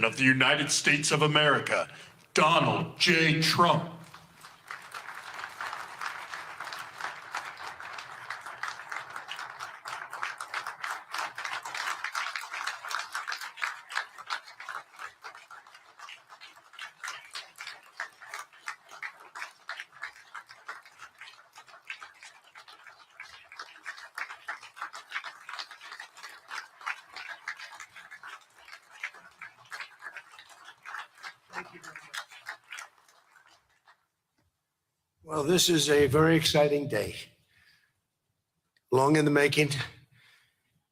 of the United States of America, Donald J. Trump. Well, this is a very exciting day, long in the making,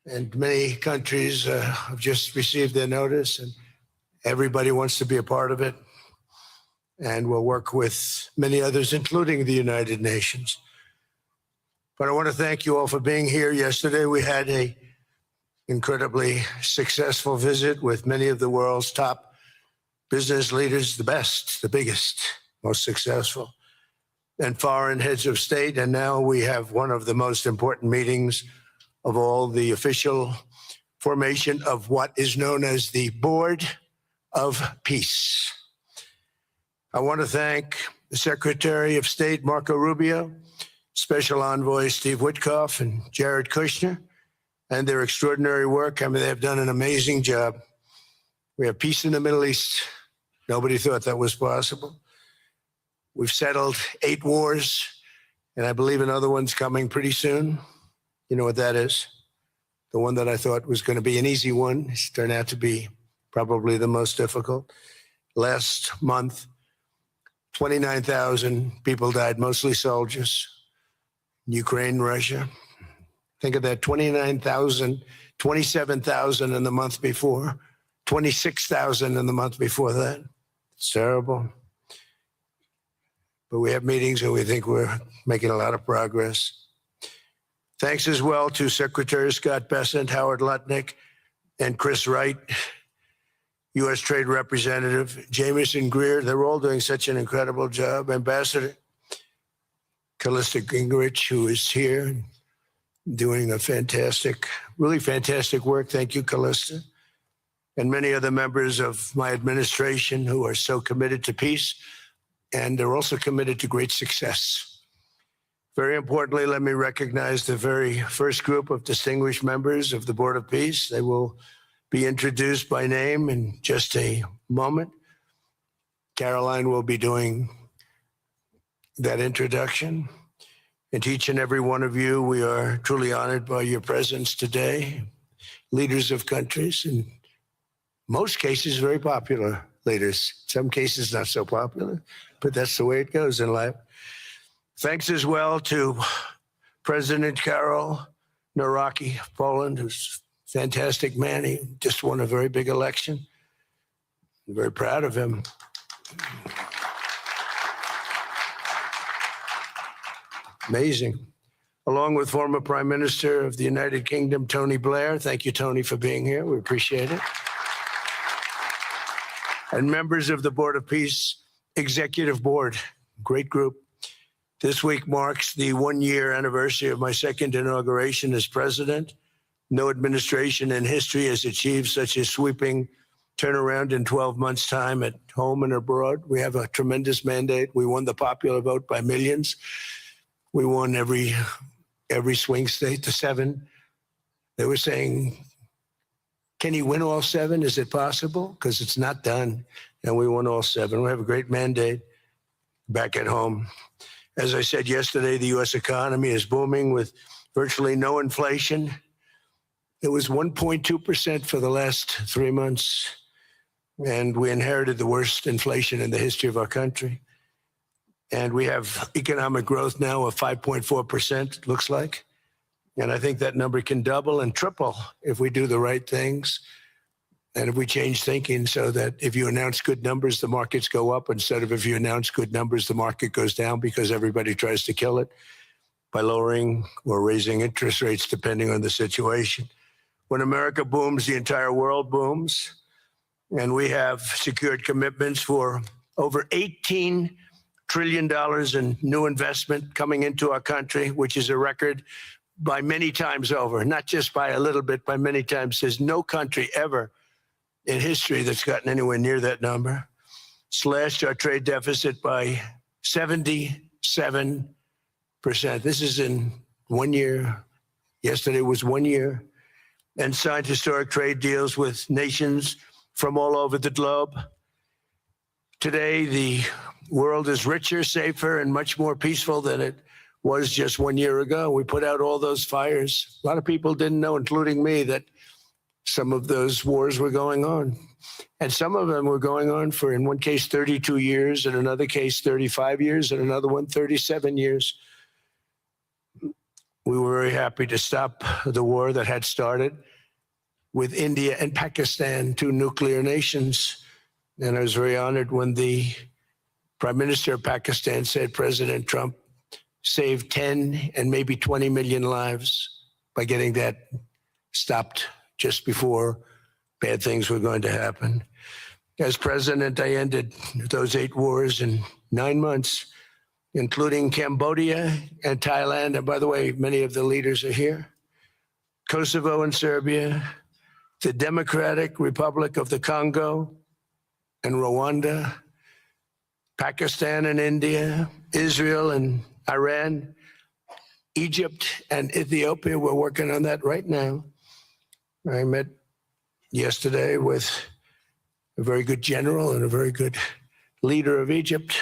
and many countries have just received their notice, and everybody wants to be a part of it, and we'll work with many others, including the United Nations. But I want to thank you all for being here. Yesterday, we had an incredibly successful visit with many of the world's top business leaders, the best, the biggest, most successful, and foreign heads of state. And now we have one of the most important meetings of all, the official formation of what is known as the Board of Peace. I want to thank the Secretary of State, Marco Rubio, Special Envoy Steve Witkoff, and Jared Kushner, and their extraordinary work. I mean, they've done an amazing job. We have peace in the Middle East. Nobody thought that was possible. We've settled 8 wars, and I believe another one's coming pretty soon. You know what that is? The one that I thought was going to be an easy one has turned out to be probably the most difficult. Last month, 29,000 people died, mostly soldiers, Ukraine, Russia. Think of that, 29,000, 27,000 in the month before, 26,000 in the month before that. It's terrible. But we have meetings and we think we're making a lot of progress. Thanks as well to Secretary Scott Bessent, Howard Lutnick, and Chris Wright, U.S. Trade Representative, Jamieson Greer. They're all doing such an incredible job. Ambassador Callista Gingrich, who is here, doing a fantastic, really fantastic work. Thank you, Callista. And many other members of my administration who are so committed to peace, and they're also committed to great success. Very importantly, let me recognize the very first group of distinguished members of the Board of Peace. They will be introduced by name in just a moment. Caroline will be doing that introduction. And to each and every one of you, we are truly honored by your presence today. Leaders of countries, in most cases, very popular leaders. Some cases, not so popular, but that's the way it goes in life. Thanks as well to President Karol Nawrocki of Poland, who's a fantastic man. He just won a very big election. I'm very proud of him. Amazing. Along with former Prime Minister of the United Kingdom, Tony Blair. Thank you, Tony, for being here. We appreciate it. And members of the Board of Peace Executive Board, great group. This week marks the 1-year anniversary of my second inauguration as president. No administration in history has achieved such a sweeping turnaround in 12 months' time at home and abroad. We have a tremendous mandate. We won the popular vote by millions. We won every swing state to 7. They were saying, can he win all 7? Is it possible? Because it's not done. And we won all 7. We have a great mandate back at home. As I said yesterday, the U.S. economy is booming with virtually no inflation. It was 1.2% for the last 3 months. And we inherited the worst inflation in the history of our country. And we have economic growth now of 5.4%, it looks like. And I think that number can double and triple if we do the right things. And if we change thinking so that if you announce good numbers, the markets go up, instead of if you announce good numbers, the market goes down because everybody tries to kill it by lowering or raising interest rates depending on the situation. When America booms, the entire world booms. And we have secured commitments for over $18 trillion in new investment coming into our country, which is a record by many times over, not just by a little bit, by many times. There's no country ever in history that's gotten anywhere near that number. Slashed our trade deficit by 77%. This is in 1 year. Yesterday was 1 year. And signed historic trade deals with nations from all over the globe. Today, the world is richer, safer, and much more peaceful than it was just 1 year ago. We put out all those fires. A lot of people didn't know, including me, that some of those wars were going on. And some of them were going on for, in one case, 32 years, in another case, 35 years, and another one, 37 years. We were very happy to stop the war that had started with India and Pakistan, two nuclear nations. And I was very honored when the Prime Minister of Pakistan said President Trump saved 10 and maybe 20 million lives by getting that stopped just before bad things were going to happen. As president, I ended those 8 wars in 9 months, including Cambodia and Thailand. And by the way, many of the leaders are here. Kosovo and Serbia, the Democratic Republic of the Congo and Rwanda, Pakistan and India, Israel and Iran, Egypt and Ethiopia. We're working on that right now. I met yesterday with a very good general and a very good leader of Egypt.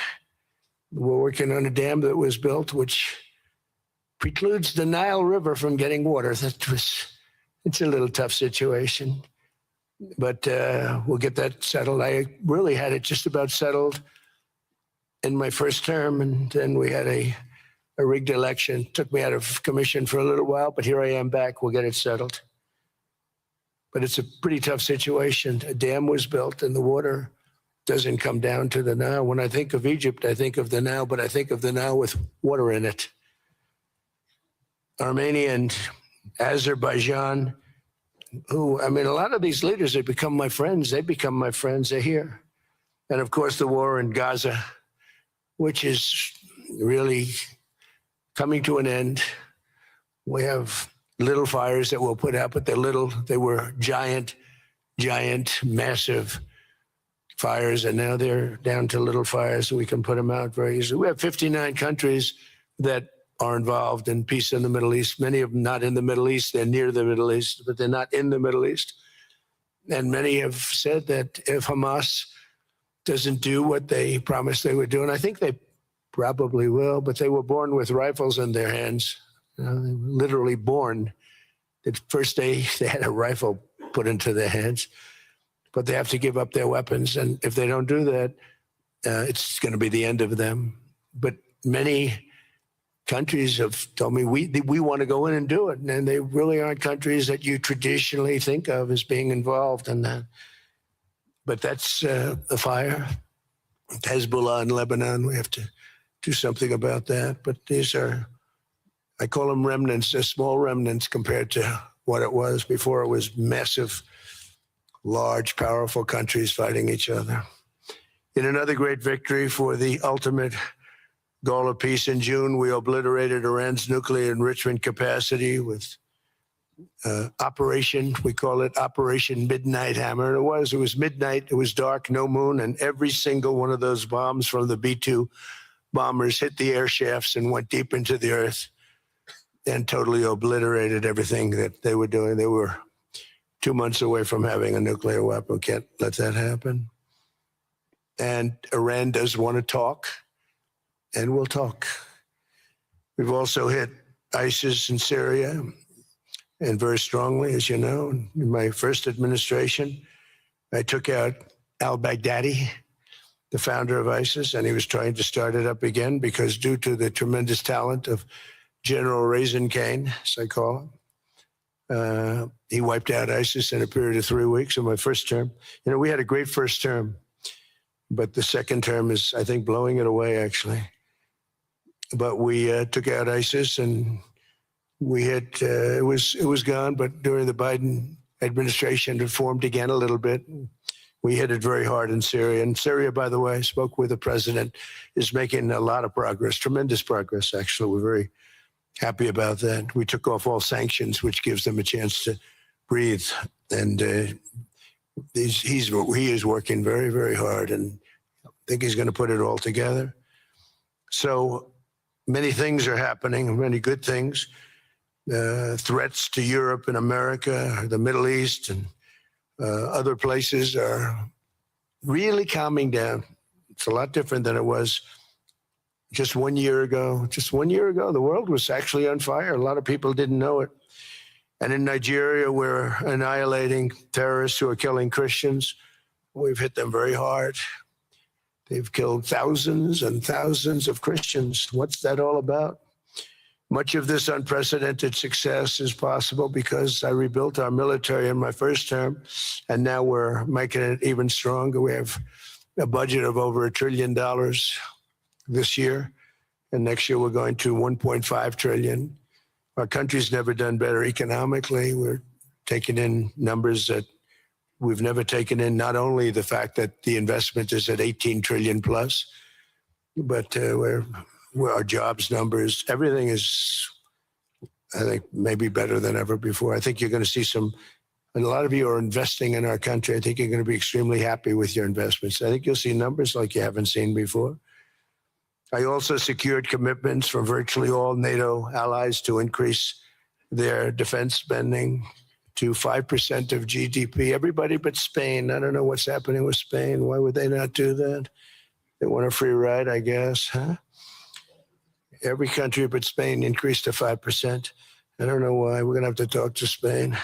We're working on a dam that was built which precludes the Nile River from getting water. It's a little tough situation, but we'll get that settled. I really had it just about settled in my first term, and then we had a rigged election. Took me out of commission for a little while, but here I am back. We'll get it settled. But it's a pretty tough situation. A dam was built and the water doesn't come down to the Nile. When I think of Egypt, I think of the Nile, but I think of the Nile with water in it. Armenia and Azerbaijan, who, I mean, a lot of these leaders have become my friends. They become my friends. They're here. And of course, the war in Gaza, which is really coming to an end. We have little fires that we'll put out, but they're little. They were giant, massive fires, and now they're down to little fires, so we can put them out very easily. We have 59 countries that are involved in peace in the Middle East. Many of them not in the Middle East. They're near the Middle East, but they're not in the Middle East. And many have said that if Hamas doesn't do what they promised they would do, and I think they probably will, but they were born with rifles in their hands. They were literally born. The first day they had a rifle put into their hands, but they have to give up their weapons. And if they don't do that, it's going to be the end of them. But many countries have told me, we want to go in and do it. And they really aren't countries that you traditionally think of as being involved in that. But that's the fire. Hezbollah in Lebanon, we have to do something about that. But these are, I call them remnants. They're small remnants compared to what it was before. It was massive, large, powerful countries fighting each other. In another great victory for the ultimate goal of peace in June, we obliterated Iran's nuclear enrichment capacity with Operation, we call it Operation Midnight Hammer. It was midnight, it was dark, no moon, and every single one of those bombs from the B-2 bombers hit the air shafts and went deep into the earth and totally obliterated everything that they were doing. They were 2 months away from having a nuclear weapon. Can't let that happen. And Iran does want to talk, and we'll talk. We've also hit ISIS in Syria, and very strongly, as you know. In my first administration, I took out al-Baghdadi, the founder of ISIS, and he was trying to start it up again because due to the tremendous talent of General Raisin Kane, as I call him, he wiped out ISIS in a period of 3 weeks in my first term. You know, we had a great first term, but the second term is, I think, blowing it away, actually. But we took out ISIS, and we had, it was gone, but during the Biden administration, it formed again a little bit. We hit it very hard in Syria. And Syria, by the way, I spoke with the president, is making a lot of progress, tremendous progress, actually. We're very happy about that. We took off all sanctions, which gives them a chance to breathe. And He is working very, very hard, and I think he's going to put it all together. So many things are happening, many good things. Threats to Europe and America, the Middle East, and other places are really calming down. It's a lot different than it was just 1 year ago. Just 1 year ago, the world was actually on fire. A lot of people didn't know it. And in Nigeria, we're annihilating terrorists who are killing Christians. We've hit them very hard. They've killed thousands and thousands of Christians. What's that all about? Much of this unprecedented success is possible because I rebuilt our military in my first term, and now we're making it even stronger. We have a budget of over $1 trillion this year, and next year we're going to 1.5 trillion. Our country's never done better economically. We're taking in numbers that we've never taken in, not only the fact that the investment is at 18 trillion plus, but our jobs numbers, everything is, I think, maybe better than ever before. I think you're going to see and a lot of you are investing in our country. I think you're going to be extremely happy with your investments. I think you'll see numbers like you haven't seen before. I also secured commitments from virtually all NATO allies to increase their defense spending to 5% of GDP. Everybody but Spain. I don't know what's happening with Spain. Why would they not do that? They want a free ride, I guess, huh? Every country but Spain increased to 5%. I don't know why. We're going to have to talk to Spain.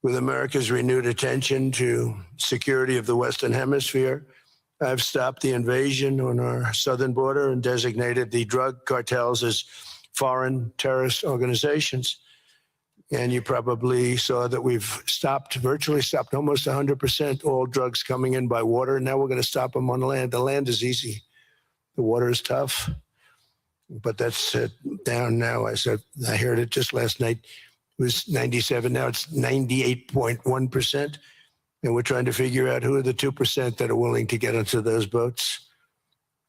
With America's renewed attention to security of the Western Hemisphere, I've stopped the invasion on our southern border and designated the drug cartels as foreign terrorist organizations. And you probably saw that we've virtually stopped almost 100% all drugs coming in by water. Now we're going to stop them on land. The land is easy. The water is tough. But that's down now. I heard it just last night. It was 97. Now it's 98.1%. And we're trying to figure out who are the 2% that are willing to get onto those boats.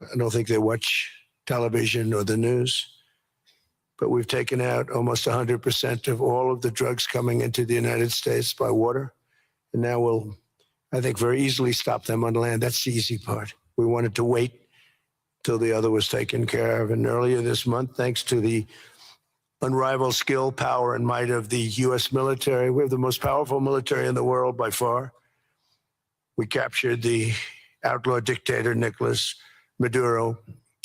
I don't think they watch television or the news. But we've taken out almost 100% of all of the drugs coming into the United States by water. And now we'll, I think, very easily stop them on land. That's the easy part. We wanted to wait till the other was taken care of. And earlier this month, thanks to the unrivaled skill, power, and might of the U.S. military, we have the most powerful military in the world by far. We captured the outlaw dictator, Nicolas Maduro,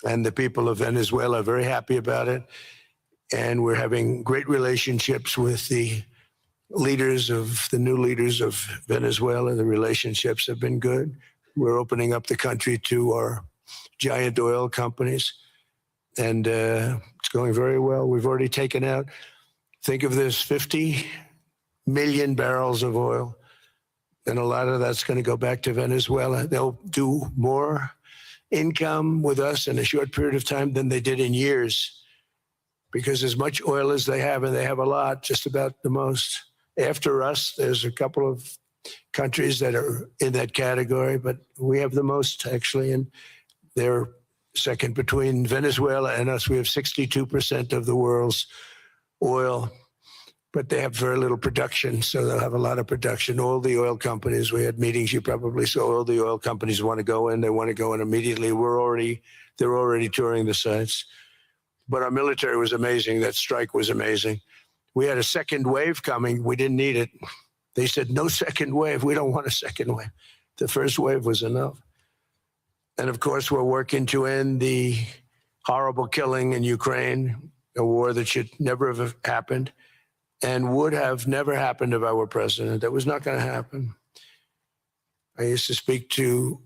and the people of Venezuela are very happy about it. And we're having great relationships with the new leaders of Venezuela. The relationships have been good. We're opening up the country to our giant oil companies, and it's going very well. We've already taken out, think of this, 50 million barrels of oil, and a lot of that's going to go back to Venezuela. They'll do more income with us in a short period of time than they did in years, because as much oil as they have, and they have a lot, just about the most. After us, there's a couple of countries that are in that category, but we have the most, actually, and they're second between Venezuela and us. We have 62% of the world's oil, but they have very little production, so they'll have a lot of production. All the oil companies, we had meetings, you probably saw, all the oil companies want to go in. They want to go in immediately. They're already touring the sites. But our military was amazing. That strike was amazing. We had a second wave coming. We didn't need it. They said, no second wave. We don't want a second wave. The first wave was enough. And of course, we're working to end the horrible killing in Ukraine, a war that should never have happened and would have never happened if I were president. That was not going to happen. I used to speak to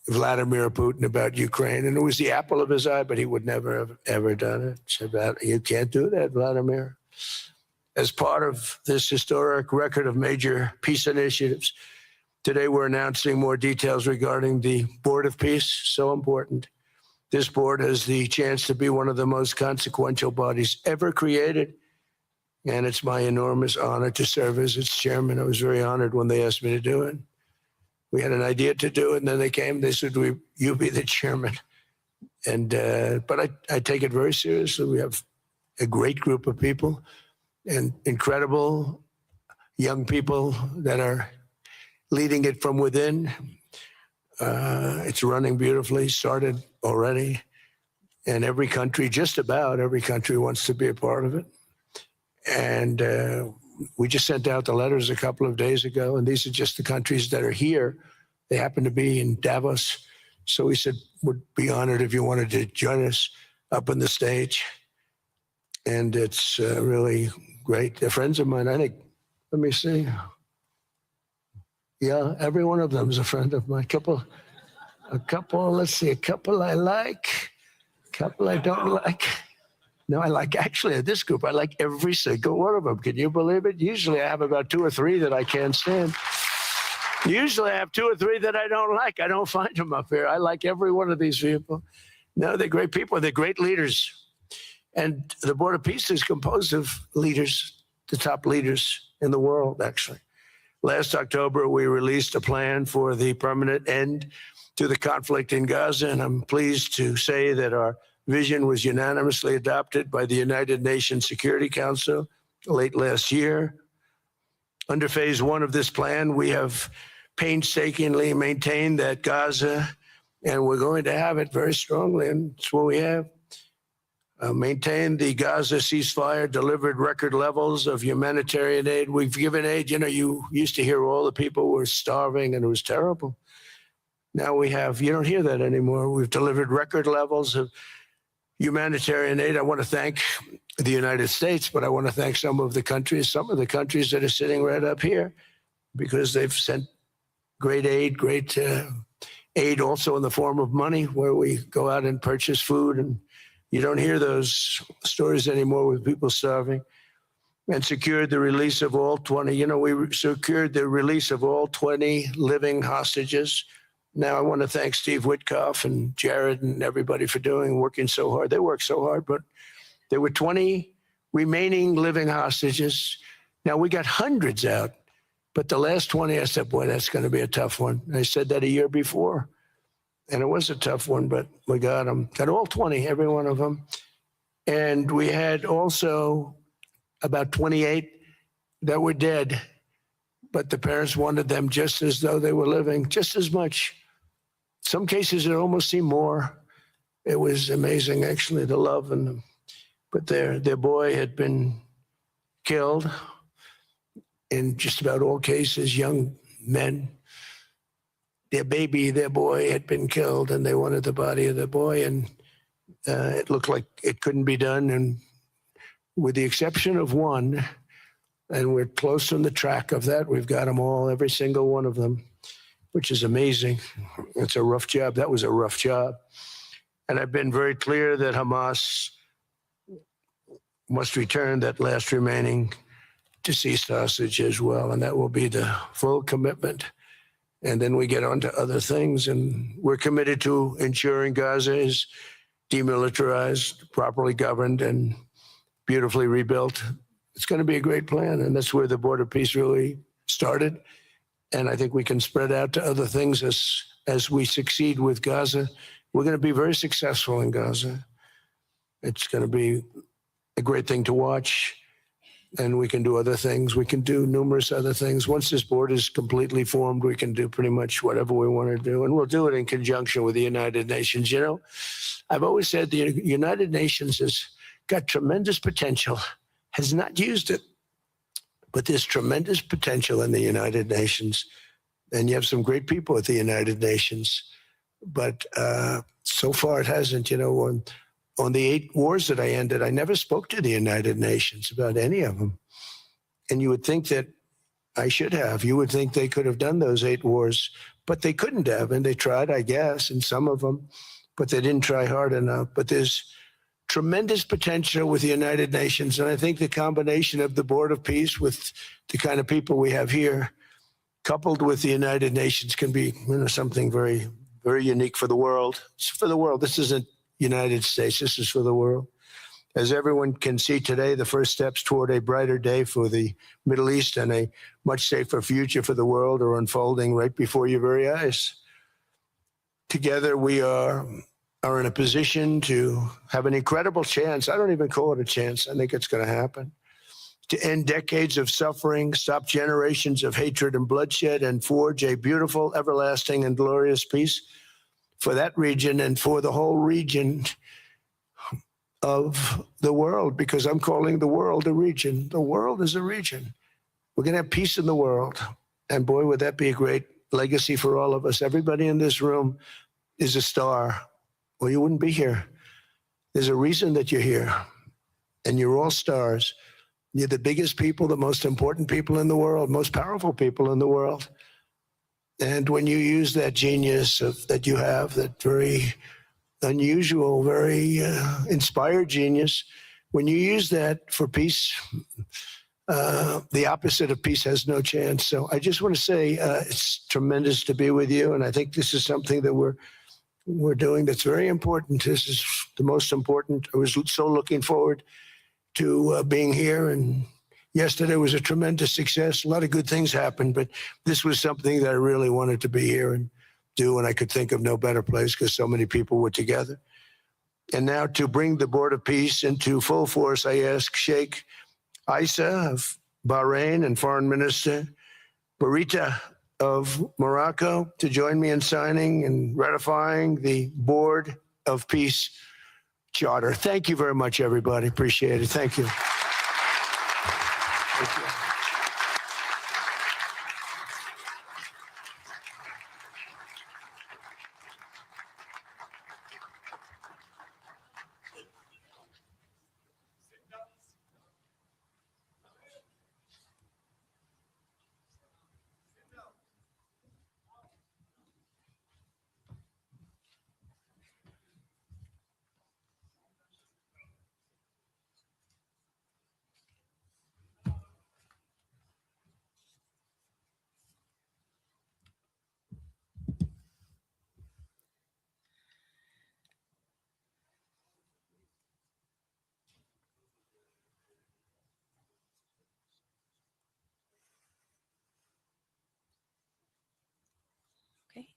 Vladimir Putin about Ukraine, and it was the apple of his eye, but he would never have ever done it. Said, you can't do that, Vladimir. As part of this historic record of major peace initiatives, today we're announcing more details regarding the Board of Peace, so important. This board has the chance to be one of the most consequential bodies ever created, and it's my enormous honor to serve as its chairman. I was very honored when they asked me to do it. We had an idea to do it, and then they came, they said, you be the chairman. And but I take it very seriously. We have a great group of people and incredible young people that are leading it from within. It's running beautifully, started already. And every country, just about every country, wants to be a part of it. And we just sent out the letters a couple of days ago, and these are just the countries that are here. They happen to be in Davos. So we said, would be honored if you wanted to join us up on the stage. And it's really great. They're friends of mine. I think, let me see. Yeah, every one of them is a friend of mine. A couple, let's see, a couple I like, a couple I don't like. No, I like, actually, this group, I like every single one of them. Can you believe it? Usually I have about 2 or 3 that I can't stand. Usually I have 2 or 3 that I don't like. I don't find them up here. I like every one of these people. No, they're great people. They're great leaders. And the Board of Peace is composed of leaders, the top leaders in the world, actually. Last October, we released a plan for the permanent end to the conflict in Gaza, and I'm pleased to say that our vision was unanimously adopted by the United Nations Security Council late last year. Under phase 1 of this plan, we have painstakingly maintained that Gaza, and we're going to have it very strongly, and it's what we have. Maintained the Gaza ceasefire, delivered record levels of humanitarian aid. We've given aid. You know, you used to hear all the people were starving and it was terrible. Now we have, you don't hear that anymore. We've delivered record levels of humanitarian aid. I want to thank the United States, but I want to thank some of the countries that are sitting right up here, because they've sent great aid, aid also in the form of money, where we go out and purchase food, and you don't hear those stories anymore with people starving. And secured the release of all 20, we secured the release of all 20 living hostages. Now I want to thank Steve Witkoff and Jared and everybody for working so hard. They worked so hard, but there were 20 remaining living hostages. Now we got hundreds out, but the last 20, I said, boy, that's going to be a tough one. I said that a year before. And it was a tough one, but we got them. Got all 20, every one of them. And we had also about 28 that were dead, but the parents wanted them just as though they were living, just as much. Some cases, it almost seemed more. It was amazing, actually, the love. But their boy had been killed in just about all cases, young men. Their boy had been killed, and they wanted the body of the boy, and it looked like it couldn't be done. And with the exception of one, and we're close on the track of that, we've got them all, every single one of them, which is amazing. It's a rough job. That was a rough job. And I've been very clear that Hamas must return that last remaining deceased hostage as well, and that will be the full commitment. And then we get on to other things, and we're committed to ensuring Gaza is demilitarized, properly governed, and beautifully rebuilt. It's going to be a great plan, and that's where the Board of Peace really started. And I think we can spread out to other things as we succeed with Gaza. We're going to be very successful in Gaza. It's going to be a great thing to watch. And we can do other things. We can do numerous other things. Once this board is completely formed, we can do pretty much whatever we want to do. And we'll do it in conjunction with the United Nations. You know, I've always said the United Nations has got tremendous potential, has not used it. But there's tremendous potential in the United Nations. And you have some great people at the United Nations. But so far it hasn't. You know, on the 8 wars that I ended, I never spoke to the United Nations about any of them. And you would think that I should have. You would think they could have done those 8 wars, but they couldn't have. And they tried, I guess, in some of them, but they didn't try hard enough. But there's tremendous potential with the United Nations. And I think the combination of the Board of Peace with the kind of people we have here, coupled with the United Nations, can be, you know, something very, very unique for the world. It's for the world. This isn't United States. This is for the world. As everyone can see today, the first steps toward a brighter day for the Middle East and a much safer future for the world are unfolding right before your very eyes. Together, we are in a position to have an incredible chance. I don't even call it a chance. I think it's going to happen. to end decades of suffering, stop generations of hatred and bloodshed, and forge a beautiful, everlasting, and glorious peace for that region and for the whole region of the world, because I'm calling the world a region. The world is a region. We're going to have peace in the world. And boy, would that be a great legacy for all of us. Everybody in this room is a star, or you wouldn't be here. There's a reason that you're here, and you're all stars. You're the biggest people, the most important people in the world, most powerful people in the world. And when you use that genius that you have, that very unusual, very inspired genius, when you use that for peace, the opposite of peace has no chance. So I just want to say it's tremendous to be with you, and I think this is something that we're doing that's very important. This is the most important. I was so looking forward to being here, and yesterday was a tremendous success. A lot of good things happened, but this was something that I really wanted to be here and do, and I could think of no better place because so many people were together. And now to bring the Board of Peace into full force, I ask Sheikh Isa of Bahrain and Foreign Minister Barita of Morocco to join me in signing and ratifying the Board of Peace Charter. Thank you very much, everybody. Appreciate it. Thank you. Thank you. Okay.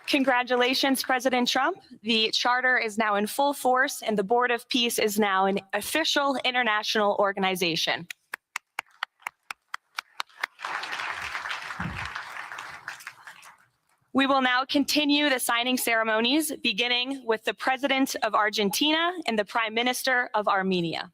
Congratulations, President Trump. The charter is now in full force, and the Board of Peace is now an official international organization. We will now continue the signing ceremonies, beginning with the President of Argentina and the Prime Minister of Armenia.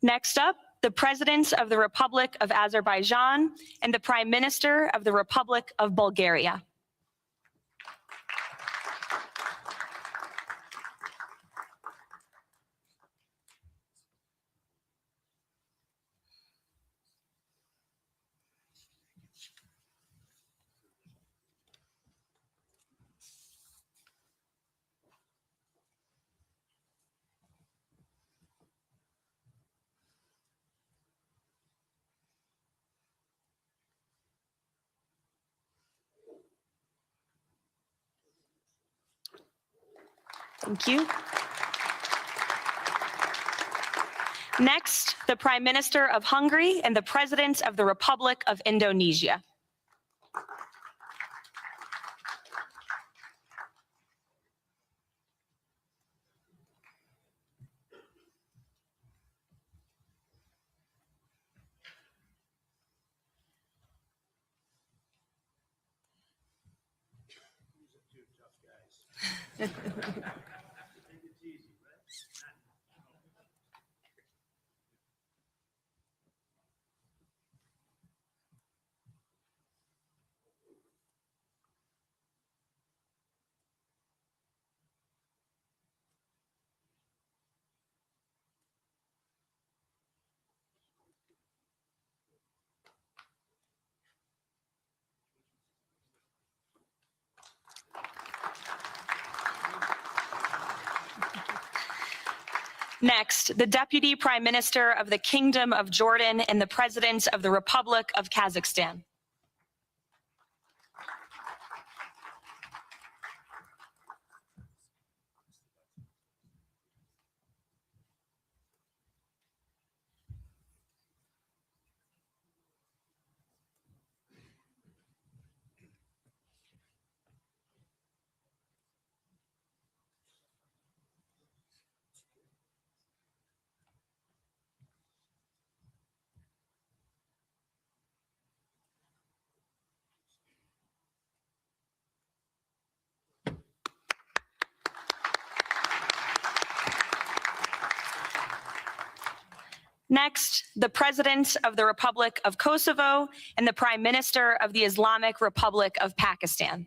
Next up, the President of the Republic of Azerbaijan and the Prime Minister of the Republic of Bulgaria. Thank you. Next, the Prime Minister of Hungary and the President of the Republic of Indonesia. Next, the Deputy Prime Minister of the Kingdom of Jordan and the President of the Republic of Kazakhstan. Next, the President of the Republic of Kosovo and the Prime Minister of the Islamic Republic of Pakistan.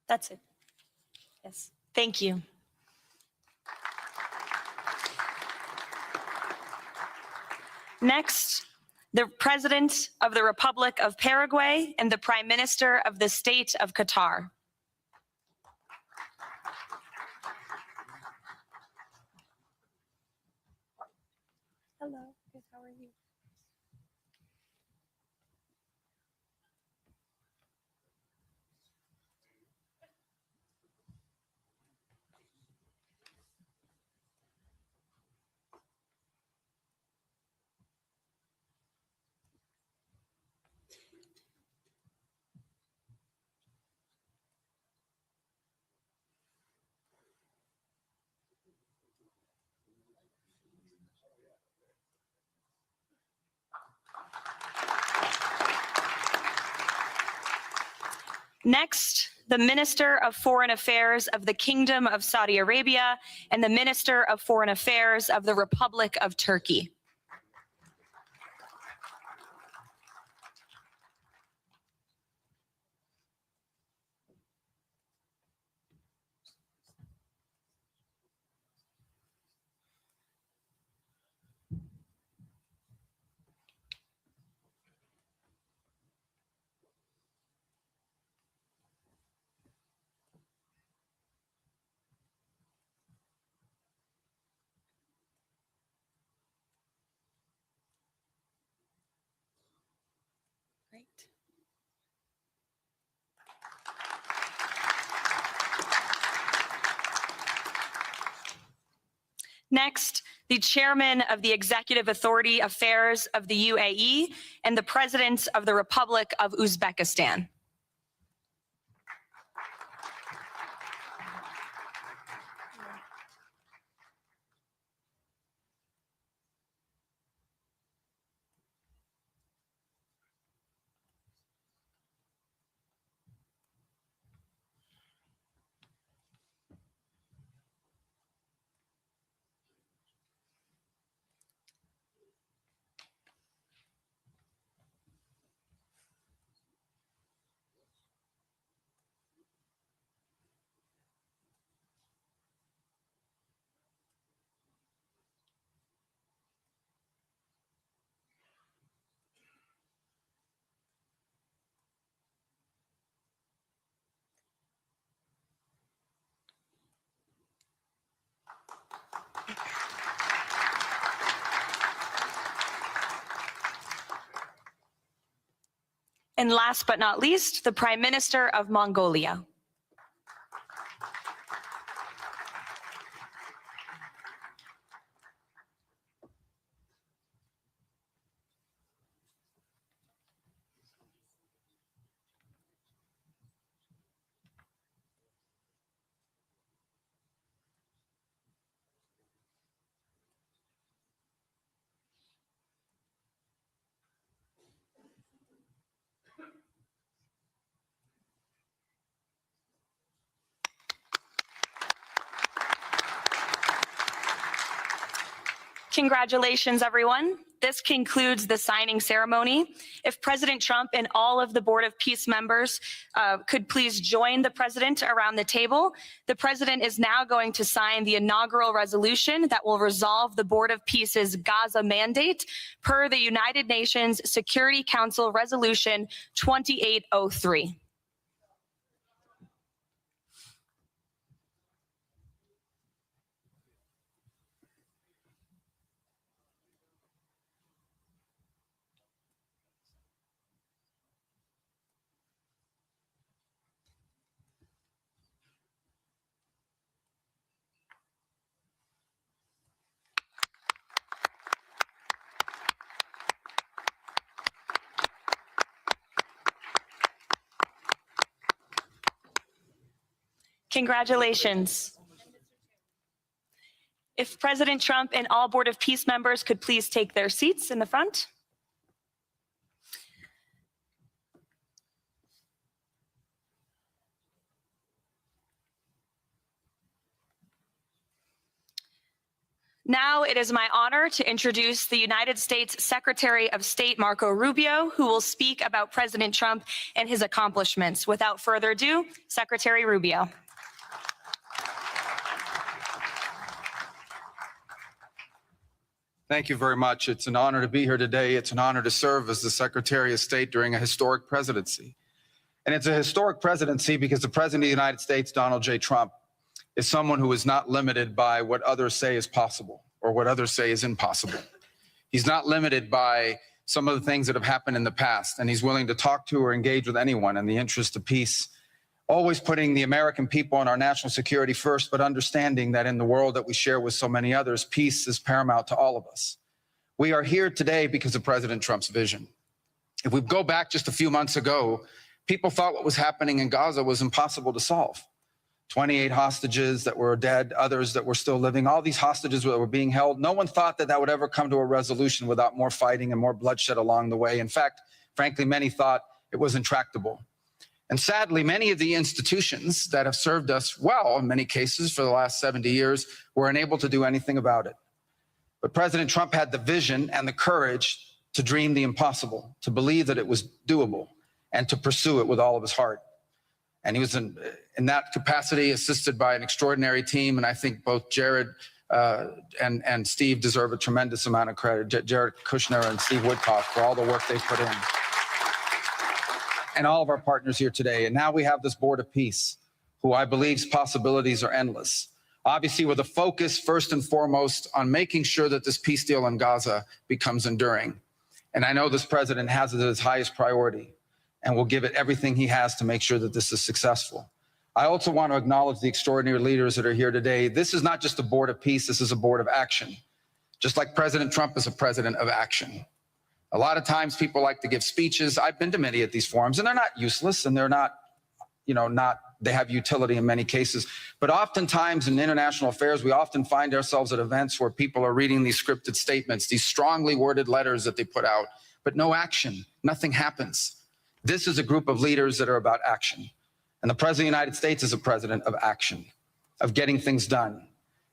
That's it. Yes, thank you. Next, the President of the Republic of Paraguay and the Prime Minister of the State of Qatar. Hello, good, how are you? Next, the Minister of Foreign Affairs of the Kingdom of Saudi Arabia and the Minister of Foreign Affairs of the Republic of Turkey. Great. Next, the Chairman of the Executive Authority Affairs of the UAE and the President of the Republic of Uzbekistan. And last but not least, the Prime Minister of Mongolia. Congratulations, everyone. This concludes the signing ceremony. If President Trump and all of the Board of Peace members could please join the president around the table. The president is now going to sign the inaugural resolution that will resolve the Board of Peace's Gaza mandate per the United Nations Security Council Resolution 2803. Congratulations. If President Trump and all Board of Peace members could please take their seats in the front. Now it is my honor to introduce the United States Secretary of State Marco Rubio, who will speak about President Trump and his accomplishments. Without further ado, Secretary Rubio. Thank you very much. It's an honor to be here today. It's an honor to serve as the Secretary of State during a historic presidency. And it's a historic presidency because the President of the United States, Donald J. Trump, is someone who is not limited by what others say is possible or what others say is impossible. He's not limited by some of the things that have happened in the past, and he's willing to talk to or engage with anyone in the interest of peace, always putting the American people and our national security first, but understanding that in the world that we share with so many others, peace is paramount to all of us. We are here today because of President Trump's vision. If we go back just a few months ago, people thought what was happening in Gaza was impossible to solve. 28 hostages that were dead, others that were still living, all these hostages that were being held. No one thought that that would ever come to a resolution without more fighting and more bloodshed along the way. In fact, frankly, many thought it was intractable. And sadly, many of the institutions that have served us well, in many cases for the last 70 years, were unable to do anything about it. But President Trump had the vision and the courage to dream the impossible, to believe that it was doable, and to pursue it with all of his heart. And he was in that capacity assisted by an extraordinary team. And I think both Jared and Steve deserve a tremendous amount of credit, Jared Kushner and Steve Woodcock, for all the work they've put in. And all of our partners here today. And now we have this Board of Peace, who I believe's possibilities are endless. Obviously, with a focus first and foremost on making sure that this peace deal in Gaza becomes enduring. And I know this president has it as his highest priority and will give it everything he has to make sure that this is successful. I also want to acknowledge the extraordinary leaders that are here today. This is not just a Board of Peace, this is a Board of Action. Just like President Trump is a president of action. A lot of times people like to give speeches. I've been to many of these forums, and they're not useless, and they're not, they have utility in many cases. But oftentimes in international affairs, we often find ourselves at events where people are reading these scripted statements, these strongly worded letters that they put out, but no action, nothing happens. This is a group of leaders that are about action. And the President of the United States is a president of action, of getting things done.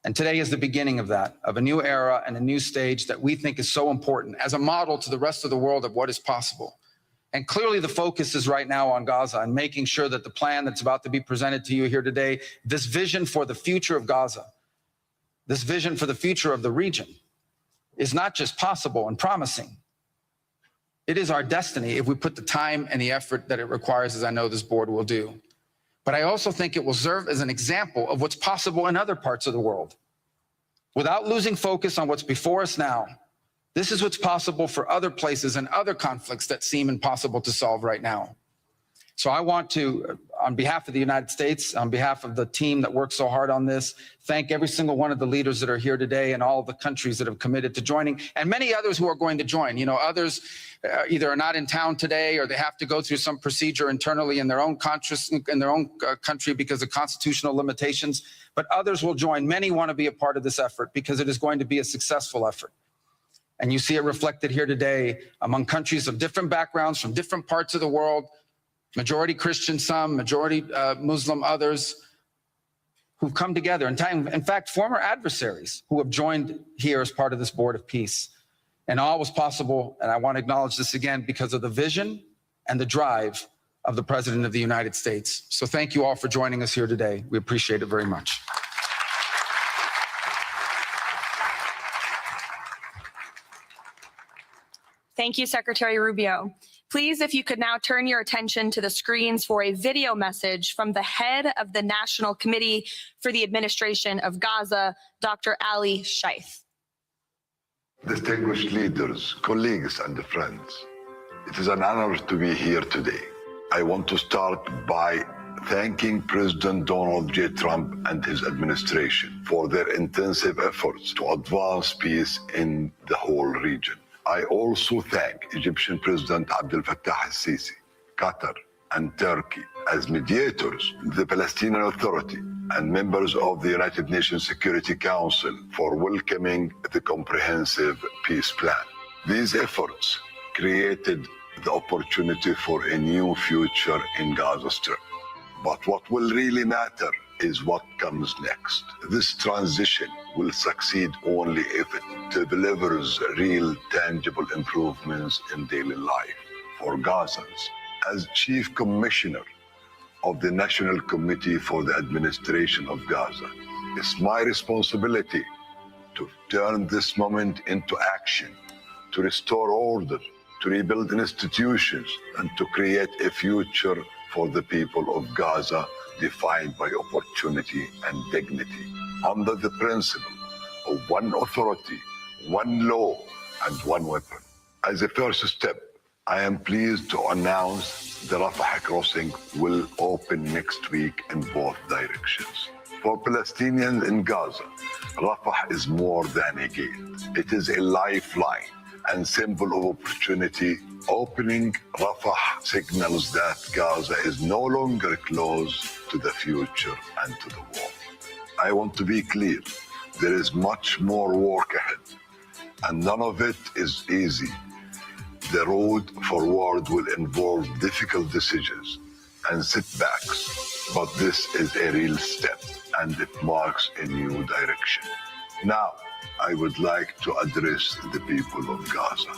And today is the beginning of that, of a new era and a new stage that we think is so important as a model to the rest of the world of what is possible. And clearly the focus is right now on Gaza and making sure that the plan that's about to be presented to you here today, this vision for the future of Gaza, this vision for the future of the region, is not just possible and promising. It is our destiny if we put the time and the effort that it requires, as I know this board will do. But I also think it will serve as an example of what's possible in other parts of the world. Without losing focus on what's before us now, this is what's possible for other places and other conflicts that seem impossible to solve right now. So I want to, on behalf of the United States, on behalf of the team that worked so hard on this, thank every single one of the leaders that are here today and all of the countries that have committed to joining, and many others who are going to join. You know, others either are not in town today or they have to go through some procedure internally in their own country because of constitutional limitations, but others will join. Many want to be a part of this effort because it is going to be a successful effort. And you see it reflected here today among countries of different backgrounds from different parts of the world, majority Christian, some, majority Muslim, others. who've come together, in fact, former adversaries who have joined here as part of this Board of Peace. And all was possible, and I want to acknowledge this again, because of the vision and the drive of the President of the United States. So thank you all for joining us here today. We appreciate it very much. Thank you, Secretary Rubio. Please, if you could now turn your attention to the screens for a video message from the head of the National Committee for the Administration of Gaza, Dr. Ali Shaith. Distinguished leaders, colleagues, and friends, it is an honor to be here today. I want to start by thanking President Donald J. Trump and his administration for their intensive efforts to advance peace in the whole region. I also thank Egyptian President Abdel Fattah al-Sisi, Qatar, and Turkey as mediators, the Palestinian Authority, and members of the United Nations Security Council for welcoming the comprehensive peace plan. These efforts created the opportunity for a new future in Gaza Strip. But what will really matter is what comes next. This transition will succeed only if it delivers real, tangible improvements in daily life for Gazans. As Chief Commissioner of the National Committee for the Administration of Gaza, it's my responsibility to turn this moment into action, to restore order, to rebuild institutions, and to create a future for the people of Gaza defined by opportunity and dignity, under the principle of one authority, one law, and one weapon. As a first step, I am pleased to announce the Rafah crossing will open next week in both directions. For Palestinians in Gaza, Rafah is more than a gate. It is a lifeline and symbol of opportunity. Opening Rafah signals that Gaza is no longer closed to the future and to the war. I want to be clear, there is much more work ahead, and none of it is easy. The road forward will involve difficult decisions and setbacks, but this is a real step, and it marks a new direction. Now, I would like to address the people of Gaza.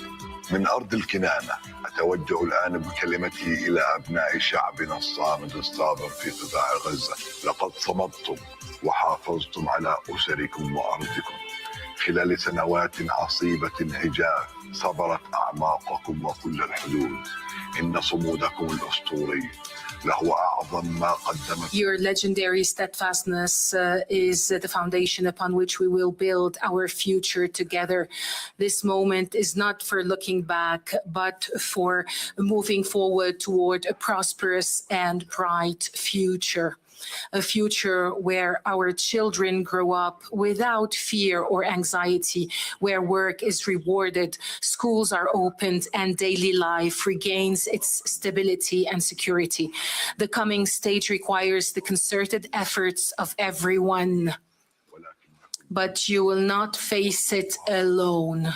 من أرض الكنانة أتوجه الآن بكلمتي إلى أبناء شعبنا الصامد الصابر في قطاع غزة. لقد صمدتم وحافظتم على أسركم وأرضكم خلال سنوات عصيبة هجاف. صبرت أعماقكم وكل الحدود. إن صمودكم الأسطوري لهو أعظم ما قدمت. Your legendary steadfastness is the foundation upon which we will build our future together. This moment is not for looking back, but for moving forward toward a prosperous and bright future. A future where our children grow up without fear or anxiety, where work is rewarded, schools are opened, and daily life regains its stability and security. The coming stage requires the concerted efforts of everyone, but you will not face it alone.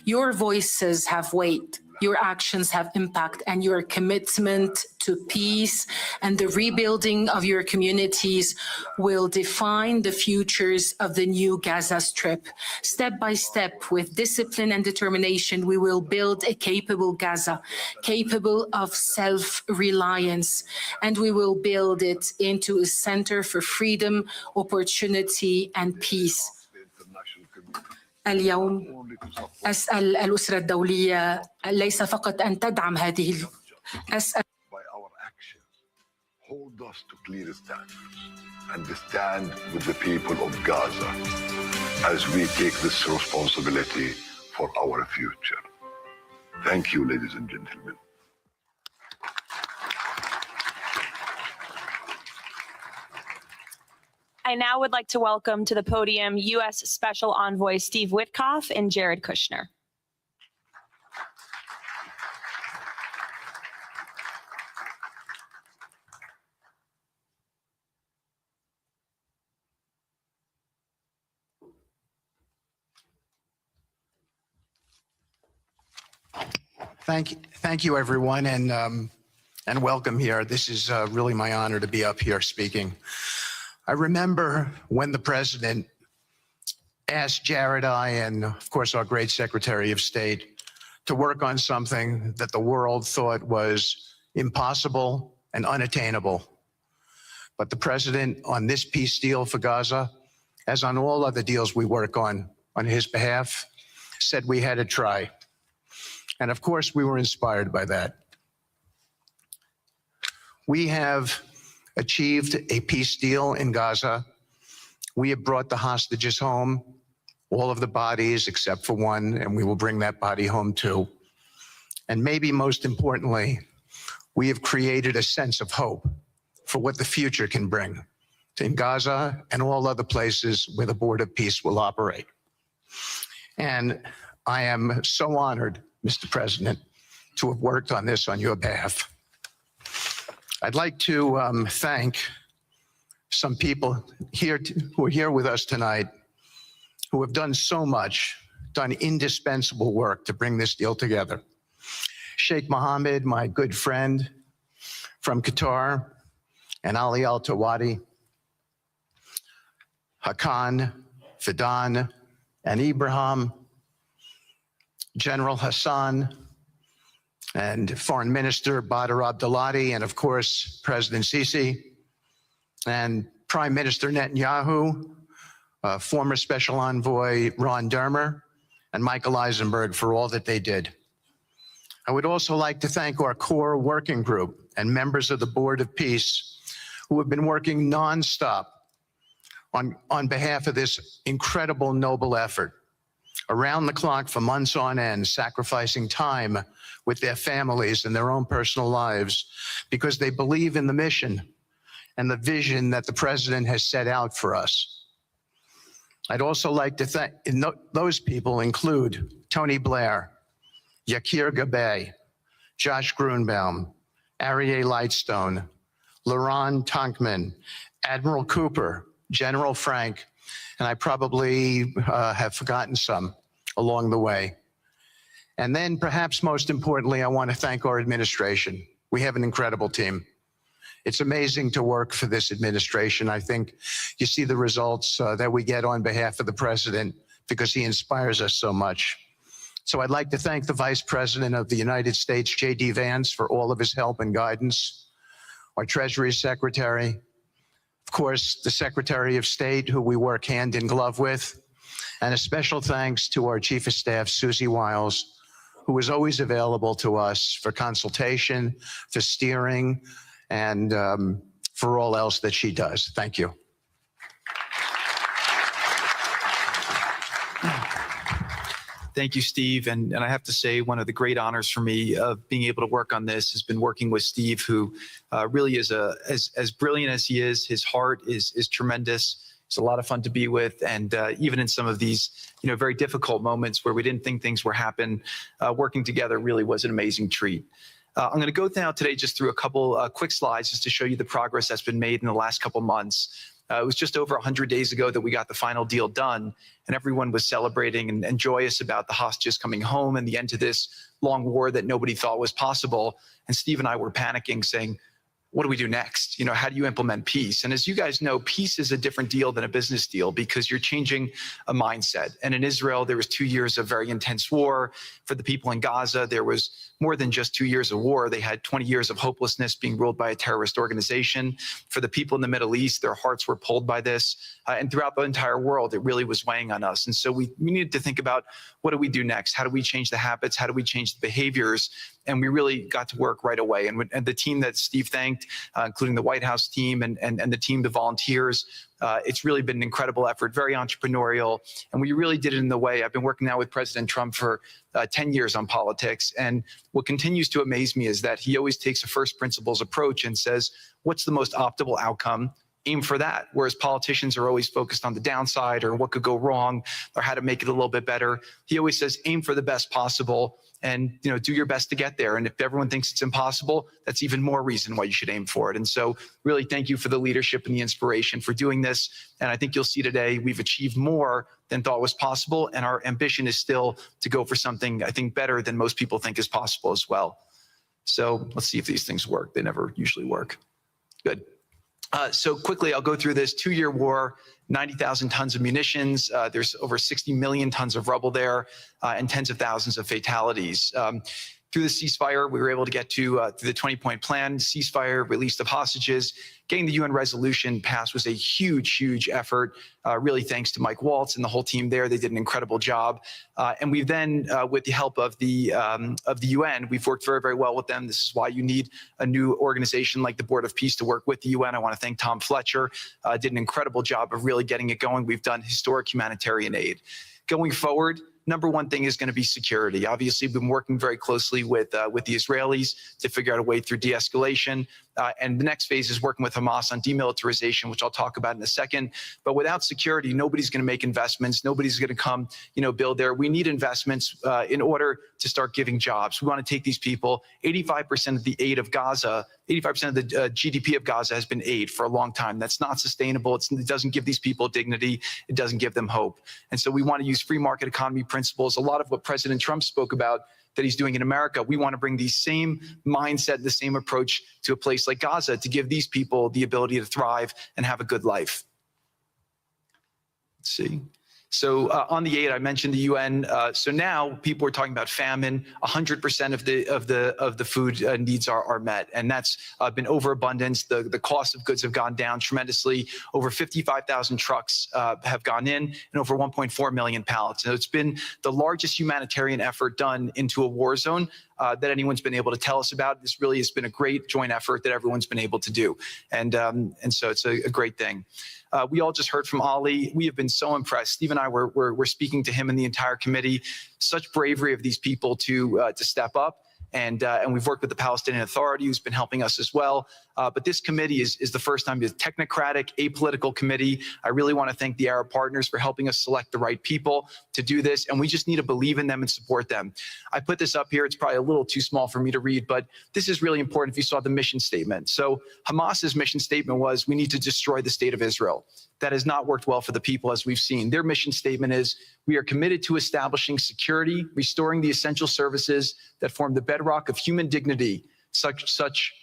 Your voices have weight. Your actions have impact, and your commitment to peace and the rebuilding of your communities will define the futures of the new Gaza Strip. Step by step, with discipline and determination, we will build a capable Gaza, capable of self-reliance, and we will build it into a center for freedom, opportunity, and peace. اليوم أسأل الأسرة الدولية ليس فقط أن تدعم هذه أسأل By our actions, hold us to clear standards and stand with the people of Gaza as we take this responsibility for our future. Thank you, ladies and gentlemen. I now would like to welcome to the podium U.S. Special Envoy Steve Witkoff and Jared Kushner. Thank you, everyone, and welcome here. This is really my honor to be up here speaking. I remember when the president asked Jared, I, and of course our great Secretary of State, to work on something that the world thought was impossible and unattainable. But the president, on this peace deal for Gaza, as on all other deals we work on his behalf, said we had to try. And of course, we were inspired by that. We have achieved a peace deal in Gaza. We have brought the hostages home, all of the bodies except for one, and we will bring that body home too. And maybe most importantly, we have created a sense of hope for what the future can bring in Gaza and all other places where the Board of Peace will operate. And I am so honored, Mr. President, to have worked on this on your behalf. I'd like to thank some people here who are here with us tonight who have done so much, done indispensable work to bring this deal together. Sheikh Mohammed, my good friend from Qatar, and Ali Al-Tawadi, Hakan, Fidan, and Ibrahim, General Hassan, and Foreign Minister Badr Abdulati, and of course, President Sisi, and Prime Minister Netanyahu, former Special Envoy Ron Dermer, and Michael Eisenberg for all that they did. I would also like to thank our core working group and members of the Board of Peace who have been working nonstop on behalf of this incredible, noble effort, around the clock for months on end, sacrificing time with their families and their own personal lives because they believe in the mission and the vision that the president has set out for us. I'd also like to thank, those people include Tony Blair, Yakir Gabay, Josh Grunbaum, Aryeh Lightstone, Laron Tonkman, Admiral Cooper, General Frank, and I probably have forgotten some along the way. And then perhaps most importantly, I want to thank our administration. We have an incredible team. It's amazing to work for this administration. I think you see the results that we get on behalf of the president because he inspires us so much. So I'd like to thank the Vice President of the United States, J.D. Vance, for all of his help and guidance, our Treasury Secretary, of course, the Secretary of State, who we work hand in glove with, and a special thanks to our Chief of Staff, Susie Wiles, who is always available to us for consultation, for steering, and for all else that she does. Thank you. Thank you, Steve. And I have to say, one of the great honors for me of being able to work on this has been working with Steve, who really is as brilliant as he is. His heart is tremendous. It's a lot of fun to be with. And even in some of these, very difficult moments where we didn't think things were happening, working together really was an amazing treat. I'm going to go now today just through a couple quick slides just to show you the progress that's been made in the last couple months. It was just over 100 days ago that we got the final deal done, and everyone was celebrating and joyous about the hostages coming home and the end to this long war that nobody thought was possible. And Steve and I were panicking, saying, what do we do next? How do you implement peace? And as you guys know, peace is a different deal than a business deal because you're changing a mindset. And in Israel, there was 2 years of very intense war. For the people in Gaza, there was more than just 2 years of war. They had 20 years of hopelessness being ruled by a terrorist organization. For the people in the Middle East, their hearts were pulled by this. And throughout the entire world, it really was weighing on us. And so we needed to think about, what do we do next? How do we change the habits? How do we change the behaviors? And we really got to work right away. And the team that Steve thanked, including the White House team and the team, the volunteers, it's really been an incredible effort, very entrepreneurial. And we really did it in the way. I've been working now with President Trump for 10 years on politics. And what continues to amaze me is that he always takes a first principles approach and says, what's the most optimal outcome? Aim for that. Whereas politicians are always focused on the downside or what could go wrong or how to make it a little bit better. He always says, aim for the best possible and do your best to get there. And if everyone thinks it's impossible, that's even more reason why you should aim for it. And so really thank you for the leadership and the inspiration for doing this. And I think you'll see today we've achieved more than thought was possible. And our ambition is still to go for something, I think, better than most people think is possible as well. So let's see if these things work. They never usually work. Good. So quickly, I'll go through this 2-year war, 90,000 tons of munitions. There's over 60 million tons of rubble there, and tens of thousands of fatalities. Through the ceasefire, we were able to get to the 20-point plan, ceasefire, release of hostages. Getting the UN resolution passed was a huge, huge effort, really thanks to Mike Waltz and the whole team there. They did an incredible job. And we've then, with the help of the UN, we've worked very, very well with them. This is why you need a new organization like the Board of Peace to work with the UN. I want to thank Tom Fletcher, did an incredible job of really getting it going. We've done historic humanitarian aid. Going forward, number one thing is going to be security. Obviously, we've been working very closely with the Israelis to figure out a way through de-escalation. And the next phase is working with Hamas on demilitarization, which I'll talk about in a second. But without security, nobody's going to make investments. Nobody's going to come, build there. We need investments in order to start giving jobs. We want to take these people. 85% of the aid of Gaza, 85% of the GDP of Gaza has been aid for a long time. That's not sustainable. It doesn't give these people dignity. It doesn't give them hope. And so we want to use free market economy principles. A lot of what President Trump spoke about that he's doing in America, we want to bring the same mindset, the same approach to a place like Gaza to give these people the ability to thrive and have a good life. Let's see. So on the aid, I mentioned the UN. So now people are talking about famine. 100% of the food needs are met, and that's been overabundance. The cost of goods have gone down tremendously. Over 55,000 trucks have gone in, and over 1.4 million pallets. So it's been the largest humanitarian effort done into a war zone that anyone's been able to tell us about. This really has been a great joint effort that everyone's been able to do, and so it's a great thing. We all just heard from Ali. We have been so impressed. Steve and I were speaking to him and the entire committee. Such bravery of these people to step up. And we've worked with the Palestinian Authority, who's been helping us as well. But this committee is the first time it's a technocratic, apolitical committee. I really want to thank the Arab partners for helping us select the right people to do this. And we just need to believe in them and support them. I put this up here. It's probably a little too small for me to read, but this is really important if you saw the mission statement. So Hamas's mission statement was, we need to destroy the state of Israel. That has not worked well for the people, as we've seen. Their mission statement is, we are committed to establishing security, restoring the essential services that form the bedrock of human dignity, such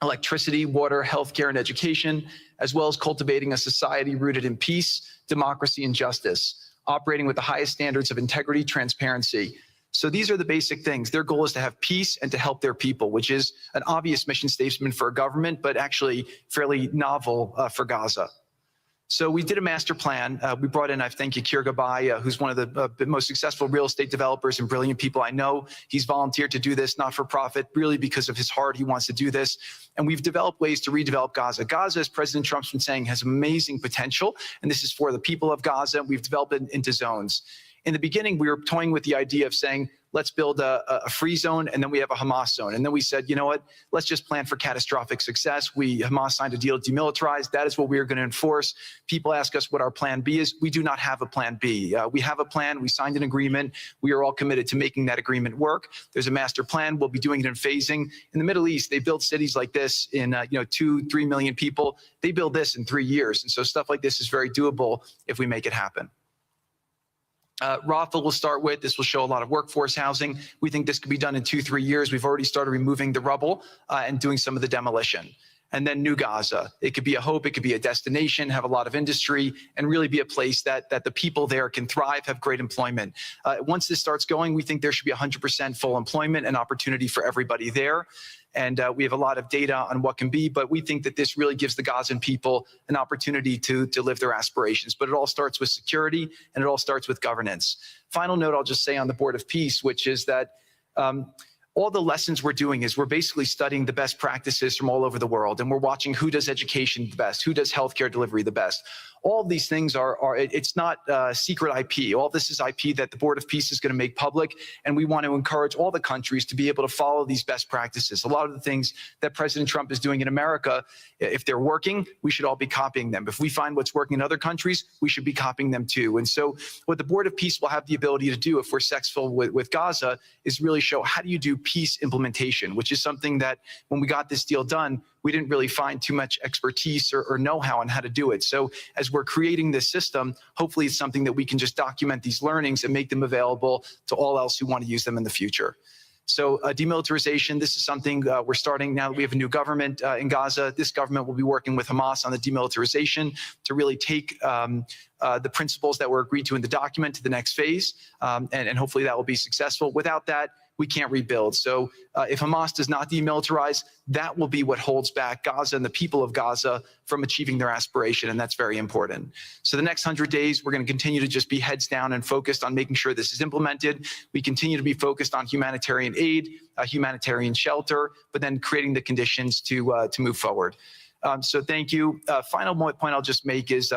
electricity, water, healthcare, and education, as well as cultivating a society rooted in peace, democracy, and justice, operating with the highest standards of integrity, transparency. So these are the basic things. Their goal is to have peace and to help their people, which is an obvious mission statement for a government, but actually fairly novel for Gaza. So we did a master plan. We brought in, I thank Yakir Gabay, who's one of the most successful real estate developers and brilliant people I know. He's volunteered to do this, not for profit, really because of his heart. He wants to do this. And we've developed ways to redevelop Gaza. Gaza, as President Trump's been saying, has amazing potential. And this is for the people of Gaza. We've developed it into zones. In the beginning, we were toying with the idea of saying, let's build a free zone, and then we have a Hamas zone. And then we said, you know what, let's just plan for catastrophic success. Hamas signed a deal to demilitarize. That is what we are going to enforce. People ask us what our plan B is. We do not have a plan B. We have a plan. We signed an agreement. We are all committed to making that agreement work. There's a master plan. We'll be doing it in phasing. In the Middle East, they build cities like this in 2-3 million people. They build this in 3 years. And so stuff like this is very doable if we make it happen. Rafah will start with. This will show a lot of workforce housing. We think this could be done in 2-3 years. We've already started removing the rubble and doing some of the demolition. And then New Gaza. It could be a hope. It could be a destination, have a lot of industry, and really be a place that the people there can thrive, have great employment. Once this starts going, we think there should be 100% full employment and opportunity for everybody there. And we have a lot of data on what can be, but we think that this really gives the Gazan people an opportunity to live their aspirations. But it all starts with security, and it all starts with governance. Final note I'll just say on the Board of Peace, which is that all the lessons we're doing is we're basically studying the best practices from all over the world, and we're watching who does education the best, who does healthcare delivery the best. All of these things it's not secret IP. All this is IP that the Board of Peace is going to make public, and we want to encourage all the countries to be able to follow these best practices. A lot of the things that President Trump is doing in America, if they're working, we should all be copying them. If we find what's working in other countries, we should be copying them too. And so what the Board of Peace will have the ability to do if we're successful with Gaza is really show how do you do peace implementation, which is something that when we got this deal done, we didn't really find too much expertise or know-how on how to do it. So as we're creating this system, hopefully it's something that we can just document these learnings and make them available to all else who want to use them in the future. So demilitarization, this is something we're starting now that we have a new government in Gaza. This government will be working with Hamas on the demilitarization to really take the principles that were agreed to in the document to the next phase. And hopefully that will be successful. Without that, we can't rebuild. So if Hamas does not demilitarize, that will be what holds back Gaza and the people of Gaza from achieving their aspiration, and that's very important. So the next 100 days, we're going to continue to just be heads down and focused on making sure this is implemented. We continue to be focused on humanitarian aid, humanitarian shelter, but then creating the conditions to move forward. So thank you. Final point I'll just make is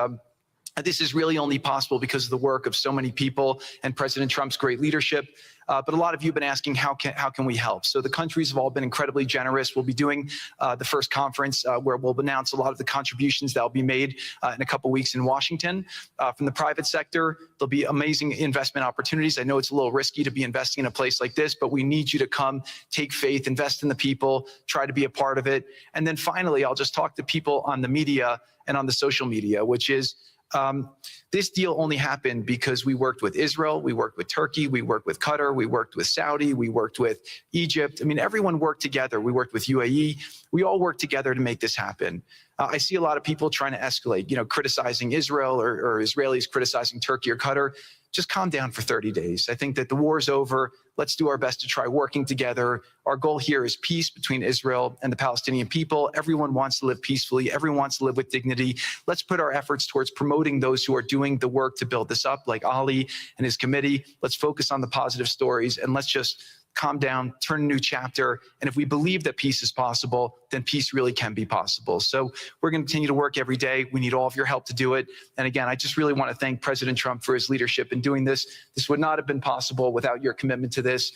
this is really only possible because of the work of so many people and President Trump's great leadership. But a lot of you have been asking, how can we help? So the countries have all been incredibly generous. We'll be doing the first conference where we'll announce a lot of the contributions that will be made in a couple weeks in Washington. From the private sector, there'll be amazing investment opportunities. I know it's a little risky to be investing in a place like this, but we need you to come, take faith, invest in the people, try to be a part of it. And then finally, I'll just talk to people on the media and on the social media, which is, this deal only happened because we worked with Israel, we worked with Turkey, we worked with Qatar, we worked with Saudi, we worked with Egypt. I mean, everyone worked together. We worked with UAE. We all worked together to make this happen. I see a lot of people trying to escalate, criticizing Israel or Israelis criticizing Turkey or Qatar. Just calm down for 30 days. I think that the war is over. Let's do our best to try working together. Our goal here is peace between Israel and the Palestinian people. Everyone wants to live peacefully. Everyone wants to live with dignity. Let's put our efforts towards promoting those who are doing the work to build this up, like Ali and his committee. Let's focus on the positive stories, and let's just calm down, turn a new chapter. And if we believe that peace is possible, then peace really can be possible. So we're going to continue to work every day. We need all of your help to do it. And again, I just really want to thank President Trump for his leadership in doing this. This would not have been possible without your commitment to this.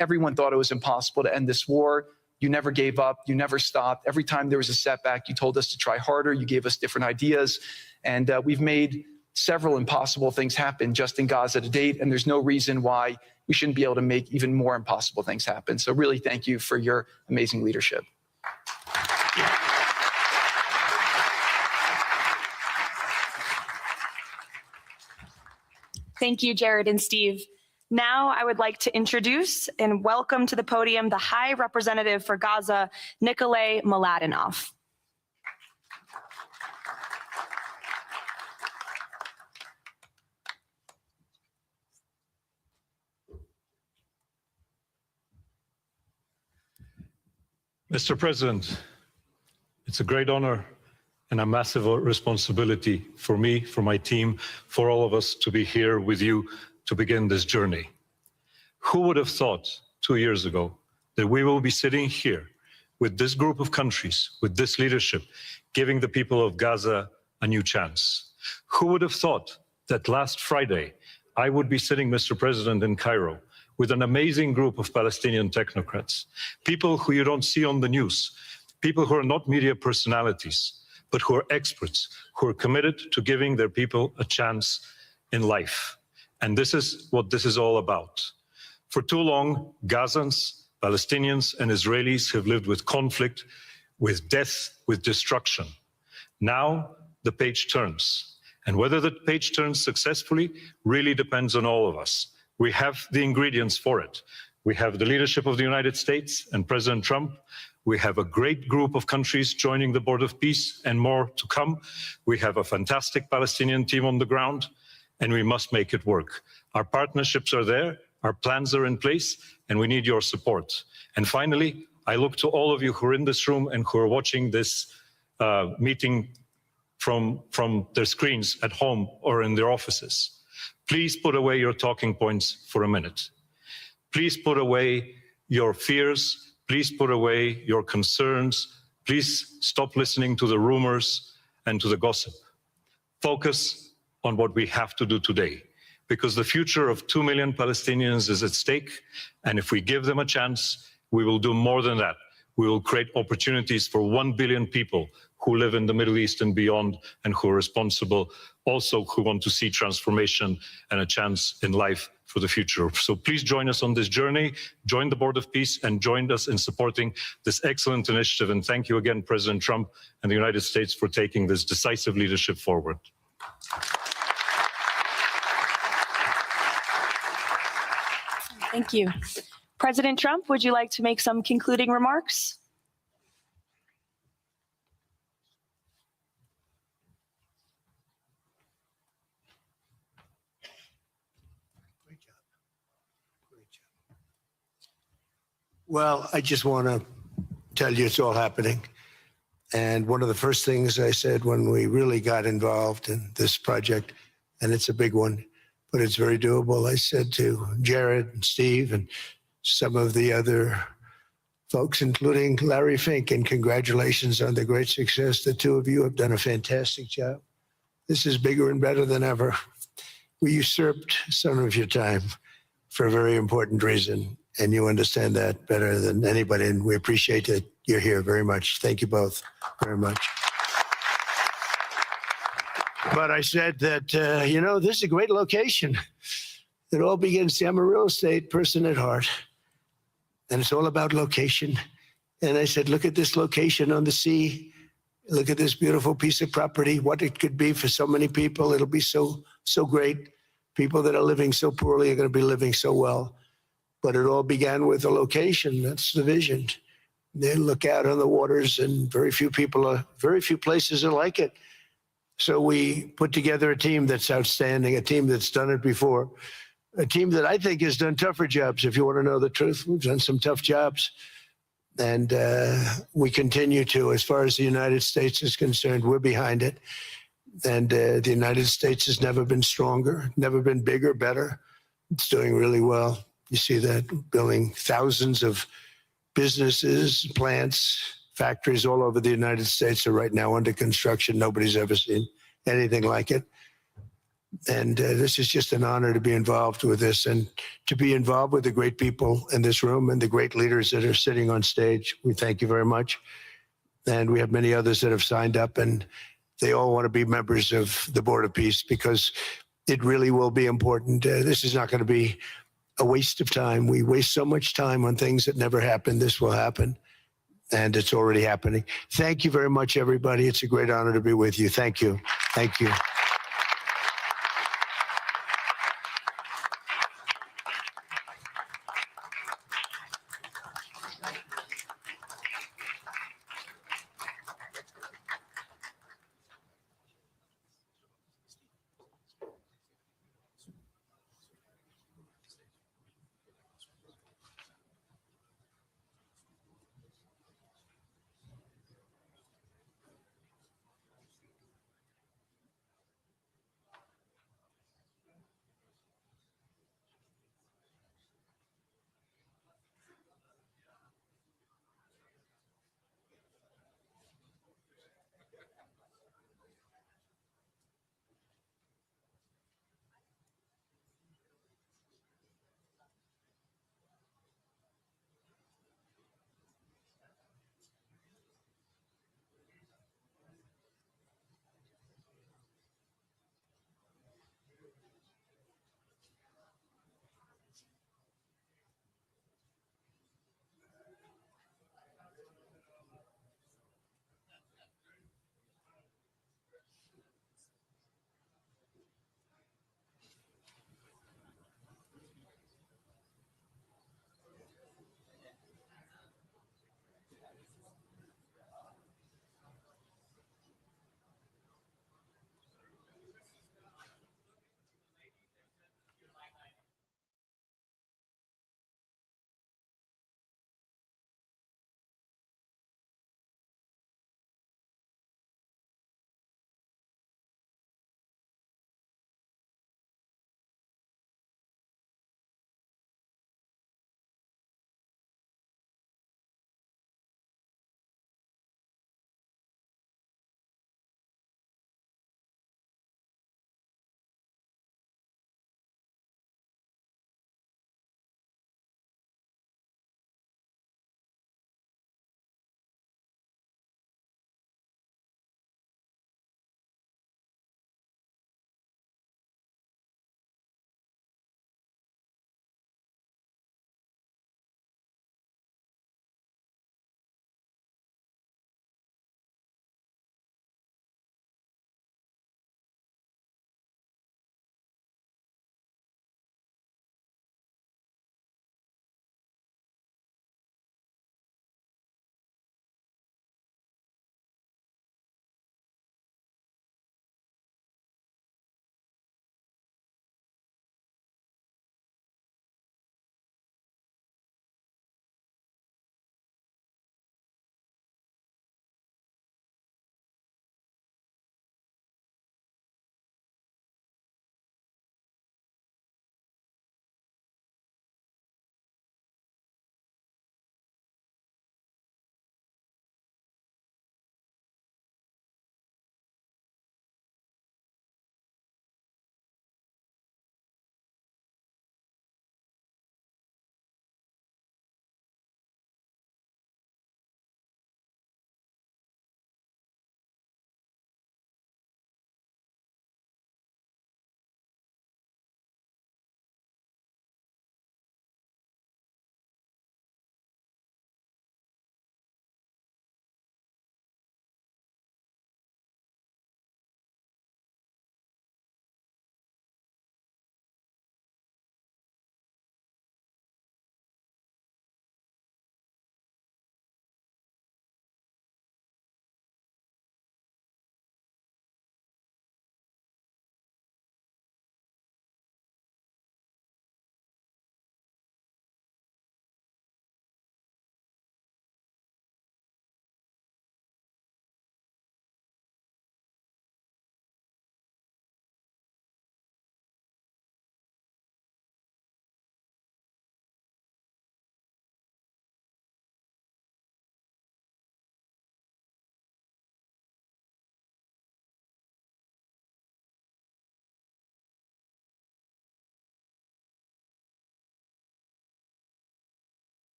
Everyone thought it was impossible to end this war. You never gave up. You never stopped. Every time there was a setback, you told us to try harder. You gave us different ideas. And we've made several impossible things happen just in Gaza to date. And there's no reason why we shouldn't be able to make even more impossible things happen. So really, thank you for your amazing leadership. Thank you, Jared and Steve. Now I would like to introduce and welcome to the podium the High Representative for Gaza, Nikolay Mladenov. Mr. President, it's a great honor and a massive responsibility for me, for my team, for all of us to be here with you to begin this journey. Who would have thought 2 years ago that we will be sitting here with this group of countries, with this leadership, giving the people of Gaza a new chance? Who would have thought that last Friday I would be sitting, Mr. President, in Cairo with an amazing group of Palestinian technocrats, people who you don't see on the news, people who are not media personalities, but who are experts, who are committed to giving their people a chance in life. And this is what this is all about. For too long, Gazans, Palestinians, and Israelis have lived with conflict, with death, with destruction. Now the page turns. And whether the page turns successfully really depends on all of us. We have the ingredients for it. We have the leadership of the United States and President Trump. We have a great group of countries joining the Board of Peace and more to come. We have a fantastic Palestinian team on the ground, and we must make it work. Our partnerships are there, our plans are in place, and we need your support. And finally, I look to all of you who are in this room and who are watching this meeting from their screens at home or in their offices. Please put away your talking points for a minute. Please put away your fears. Please put away your concerns. Please stop listening to the rumors and to the gossip. Focus on what we have to do today, because the future of 2 million Palestinians is at stake. And if we give them a chance, we will do more than that. We will create opportunities for 1 billion people who live in the Middle East and beyond, and who are responsible, also who want to see transformation and a chance in life for the future. So please join us on this journey, join the Board of Peace, and join us in supporting this excellent initiative. And thank you again, President Trump and the United States, for taking this decisive leadership forward. Thank you. President Trump, would you like to make some concluding remarks? Great job. Great job. Well, I just want to tell you it's all happening. And one of the first things I said when we really got involved in this project, and it's a big one, but it's very doable, I said to Jared and Steve and some of the other folks, including Larry Fink, and congratulations on the great success. The two of you have done a fantastic job. This is bigger and better than ever. We usurped some of your time for a very important reason, and you understand that better than anybody, and we appreciate that you're here very much. Thank you both very much. But I said that, this is a great location. It all begins, see, I'm a real estate person at heart, and it's all about location. And I said, look at this location on the sea. Look at this beautiful piece of property, what it could be for so many people. It'll be so great. People that are living so poorly are going to be living so well. But it all began with a location. That's the vision. They look out on the waters, and very few places are like it. So we put together a team that's outstanding, a team that's done it before, a team that I think has done tougher jobs. If you want to know the truth, we've done some tough jobs. And we continue to, as far as the United States is concerned, we're behind it. And the United States has never been stronger, never been bigger, better. It's doing really well. You see that, building thousands of businesses, plants, factories all over the United States are right now under construction. Nobody's ever seen anything like it. And this is just an honor to be involved with this, and to be involved with the great people in this room and the great leaders that are sitting on stage. We thank you very much. And we have many others that have signed up, and they all want to be members of the Board of Peace, because it really will be important. This is not going to be a waste of time. We waste so much time on things that never happen. This will happen, and it's already happening. Thank you very much, everybody. It's a great honor to be with you. Thank you. Thank you.